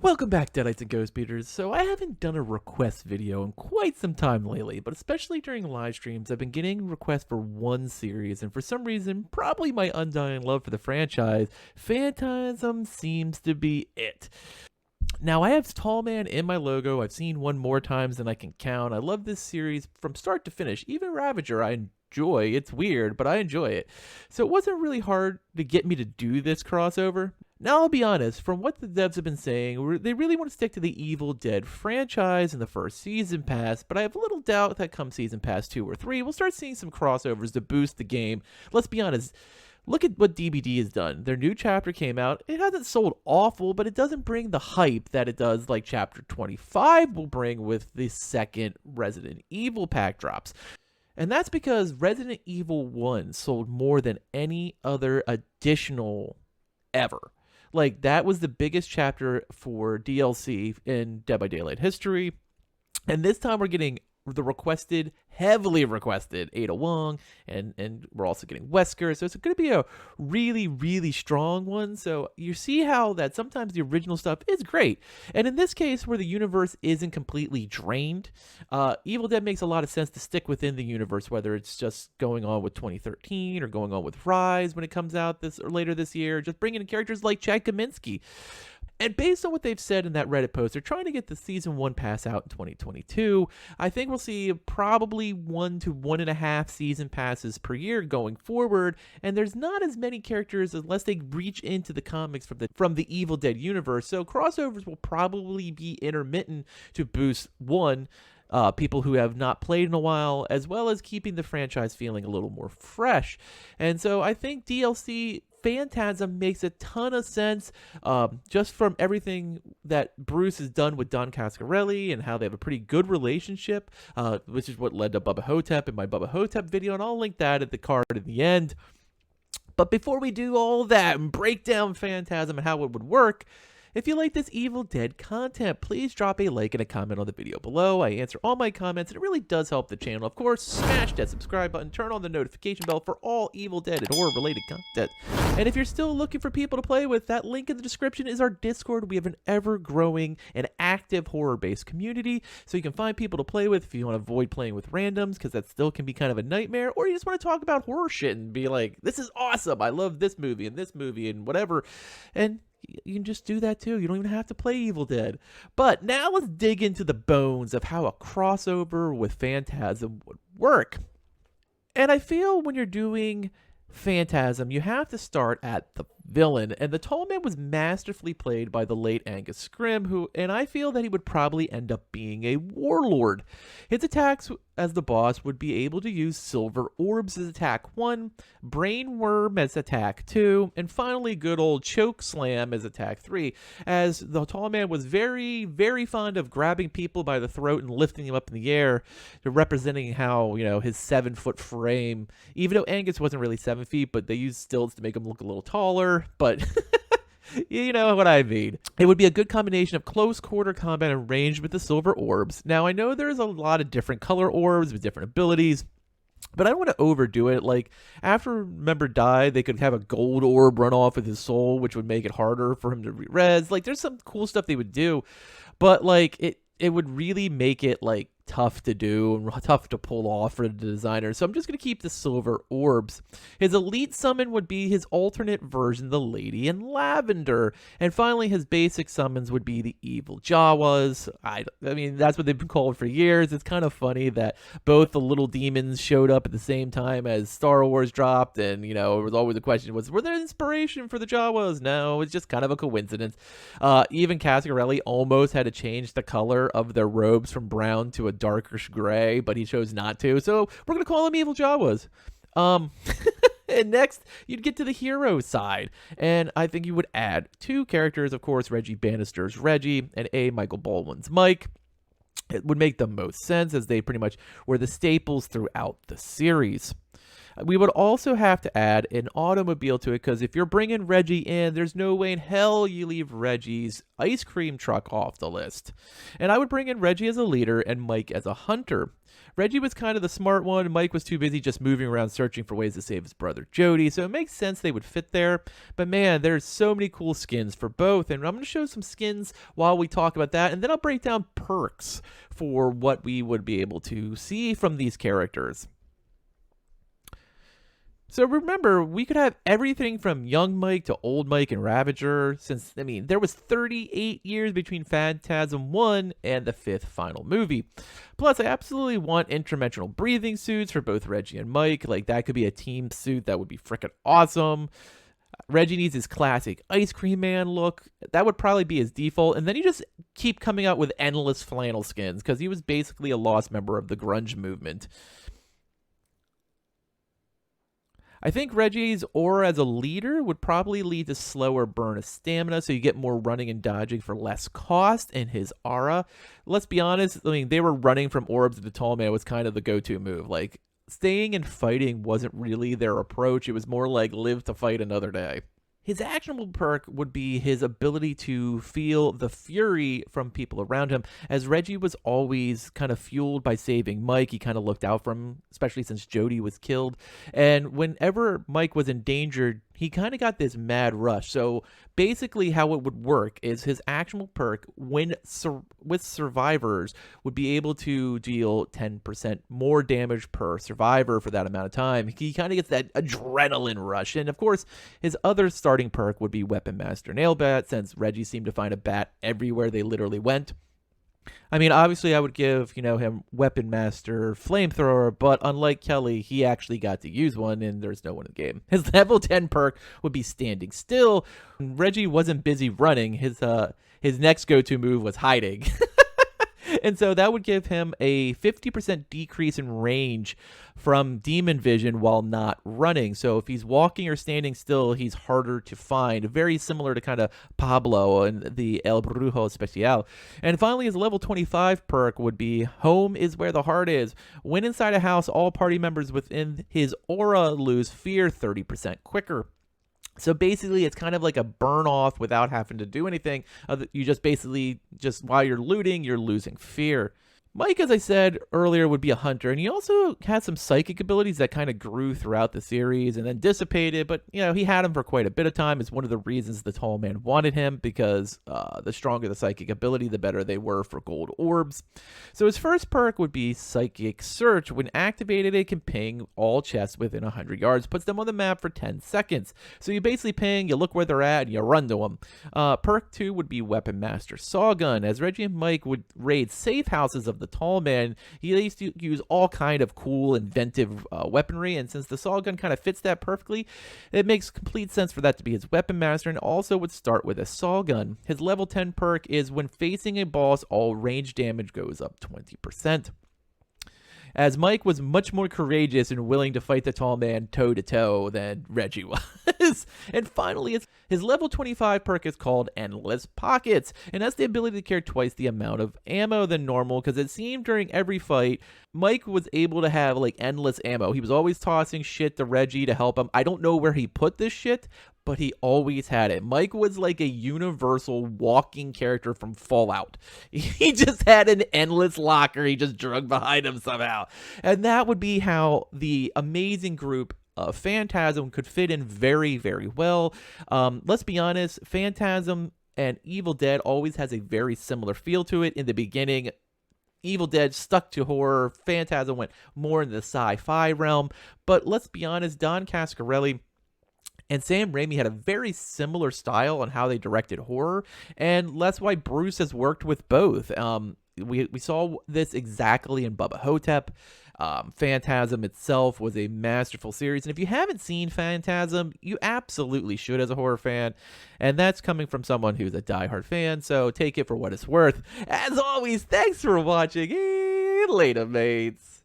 Welcome back, Deadites and Ghost Beaters. So I haven't done a request video in quite some time lately, but especially during live streams, I've been getting requests for one series, and for some reason, probably my undying love for the franchise, Phantasm seems to be it. Now, I have Tall Man in my logo. I've seen one more times than I can count. I love this series from start to finish. Even Ravager, I enjoy. It's weird, but I enjoy it. So it wasn't really hard to get me to do this crossover. Now, I'll be honest, from what the devs have been saying, they really want to stick to the Evil Dead franchise in the first Season Pass, but I have little doubt that come Season Pass 2 or 3, we'll start seeing some crossovers to boost the game. Let's be honest, look at what DBD has done. Their new chapter came out. It hasn't sold awful, but it doesn't bring the hype that it does like Chapter 25 will bring with the second Resident Evil pack drops. And that's because Resident Evil 1 sold more than any other additional ever. Like, that was the biggest chapter for DLC in Dead by Daylight history. And this time we're getting the requested, heavily requested Ada Wong, and we're also getting Wesker. So it's going to be a really, really strong one. So you see how that sometimes the original stuff is great. And in this case, where the universe isn't completely drained, Evil Dead makes a lot of sense to stick within the universe, whether it's just going on with 2013 or going on with Rise when it comes out this or later this year, just bringing in characters like Chad Kaminsky. And based on what they've said in that Reddit post, they're trying to get the Season 1 pass out in 2022. I think we'll see probably 1 to 1.5 season passes per year going forward. And there's not as many characters unless they reach into the comics from the Evil Dead universe. So crossovers will probably be intermittent to boost people who have not played in a while, as well as keeping the franchise feeling a little more fresh. And so I think DLC Phantasm makes a ton of sense, just from everything that Bruce has done with Don Coscarelli and how they have a pretty good relationship, which is what led to Bubba Hotep in my Bubba Hotep video, and I'll link that at the card at the end. But before we do all that and break down Phantasm and how it would work, if you like this Evil Dead content, please drop a like and a comment on the video below. I answer all my comments, and it really does help the channel. Of course, smash that subscribe button, turn on the notification bell for all Evil Dead and horror-related content. And if you're still looking for people to play with, that link in the description is our Discord. We have an ever-growing and active horror-based community, so you can find people to play with if you want to avoid playing with randoms, because that still can be kind of a nightmare, or you just want to talk about horror shit and be like, this is awesome, I love this movie and whatever. And you can just do that too. You don't even have to play Evil Dead. But now let's dig into the bones of how a crossover with Phantasm would work. And I feel when you're doing Phantasm, you have to start at the villain, and the Tall Man was masterfully played by the late Angus Scrimm, and I feel that he would probably end up being a warlord. His attacks as the boss would be able to use silver orbs as attack 1, brain worm as attack 2, and finally good old choke slam as attack 3, as the Tall Man was very, very fond of grabbing people by the throat and lifting them up in the air, representing how, his 7-foot frame, even though Angus wasn't really 7 feet, but they used stilts to make him look a little taller, but you know what I mean. It would be a good combination of close quarter combat and range with the silver orbs. Now, I know there's a lot of different color orbs with different abilities, but I don't want to overdo it. Like, after Member died, they could have a gold orb run off with his soul, which would make it harder for him to re-res. Like, there's some cool stuff they would do, but like it would really make it like tough to do and tough to pull off for the designer. So I'm just going to keep the silver orbs. His elite summon would be his alternate version, the Lady in Lavender. And finally, his basic summons would be the evil Jawas. I mean, that's what they've been called for years. It's kind of funny that both the little demons showed up at the same time as Star Wars dropped. And, it was always the question were there inspiration for the Jawas? No, it's just kind of a coincidence. Even Cascarelli almost had to change the color of their robes from brown to a darkish gray, but he chose not to, so we're gonna call them evil Jawas. And next you'd get to the hero side, and I think you would add 2 characters, of course, Reggie Bannister's Reggie and Michael Baldwin's Mike. It would make the most sense, as they pretty much were the staples throughout the series. We would also have to add an automobile to it, because if you're bringing Reggie in, there's no way in hell you leave Reggie's ice cream truck off the list. And I would bring in Reggie as a leader and Mike as a hunter. Reggie was kind of the smart one. Mike was too busy just moving around searching for ways to save his brother Jody, so it makes sense they would fit there. But man, there's so many cool skins for both, and I'm going to show some skins while we talk about that, and then I'll break down perks for what we would be able to see from these characters. So remember, we could have everything from young Mike to old Mike and Ravager, since, I mean, there was 38 years between Phantasm 1 and the 5th final movie. Plus, I absolutely want interdimensional breathing suits for both Reggie and Mike. Like, that could be a team suit that would be freaking awesome. Reggie needs his classic Ice Cream Man look. That would probably be his default. And then you just keep coming out with endless flannel skins, because he was basically a lost member of the grunge movement. I think Reggie's aura as a leader would probably lead to slower burn of stamina, so you get more running and dodging for less cost in his aura. Let's be honest, I mean, they were running from orbs. The tall man was kind of the go-to move. Like, staying and fighting wasn't really their approach. It was more like live to fight another day. His actionable perk would be his ability to feel the fury from people around him, as Reggie was always kind of fueled by saving Mike. He kind of looked out for him, especially since Jody was killed. And whenever Mike was endangered, he kind of got this mad rush. So basically how it would work is his actionable perk with survivors would be able to deal 10% more damage per survivor for that amount of time. He kind of gets that adrenaline rush. And of course, his other starting perk would be Weapon Master Nailbat, since Reggie seemed to find a bat everywhere they literally went. I mean, obviously, I would give, him Weapon Master Flamethrower, but unlike Kelly, he actually got to use one, and there's no one in the game. His level 10 perk would be Standing Still. Reggie wasn't busy running. His next go-to move was hiding. And so that would give him a 50% decrease in range from demon vision while not running. So if he's walking or standing still, he's harder to find. Very similar to kind of Pablo and the El Brujo Especial. And finally, his level 25 perk would be Home is Where the Heart Is. When inside a house, all party members within his aura lose fear 30% quicker. So basically, it's kind of like a burn off without having to do anything. You just basically, while you're looting, you're losing fear. Mike, as I said earlier, would be a hunter, and he also had some psychic abilities that kind of grew throughout the series and then dissipated, but, he had him for quite a bit of time. It's one of the reasons the tall man wanted him, because the stronger the psychic ability, the better they were for gold orbs. So his first perk would be Psychic Search. When activated, it can ping all chests within 100 yards, puts them on the map for 10 seconds. So you basically ping, you look where they're at, and you run to them. Perk 2 would be Weapon Master Sawgun. As Reggie and Mike would raid safe houses of the tall man, he used to use all kind of cool, inventive weaponry, and since the Sawgun kind of fits that perfectly, it makes complete sense for that to be his weapon master, and also would start with a Sawgun. His level 10 perk is when facing a boss, all range damage goes up 20%. As Mike was much more courageous and willing to fight the tall man toe-to-toe than Reggie was. And finally, his level 25 perk is called Endless Pockets, and that's the ability to carry twice the amount of ammo than normal, because it seemed during every fight, Mike was able to have, endless ammo. He was always tossing shit to Reggie to help him. I don't know where he put this shit, but he always had it. Mike was like a universal walking character from Fallout. He just had an endless locker he just drug behind him somehow. And that would be how the amazing group of Phantasm could fit in very, very well. Let's be honest, Phantasm and Evil Dead always has a very similar feel to it. In the beginning, Evil Dead stuck to horror. Phantasm went more in the sci-fi realm. But let's be honest, Don Cascarelli and Sam Raimi had a very similar style on how they directed horror, and that's why Bruce has worked with both. We saw this exactly in Bubba Hotep. Phantasm itself was a masterful series, and if you haven't seen Phantasm, you absolutely should as a horror fan, and that's coming from someone who's a diehard fan, so take it for what it's worth. As always, thanks for watching, and later, mates.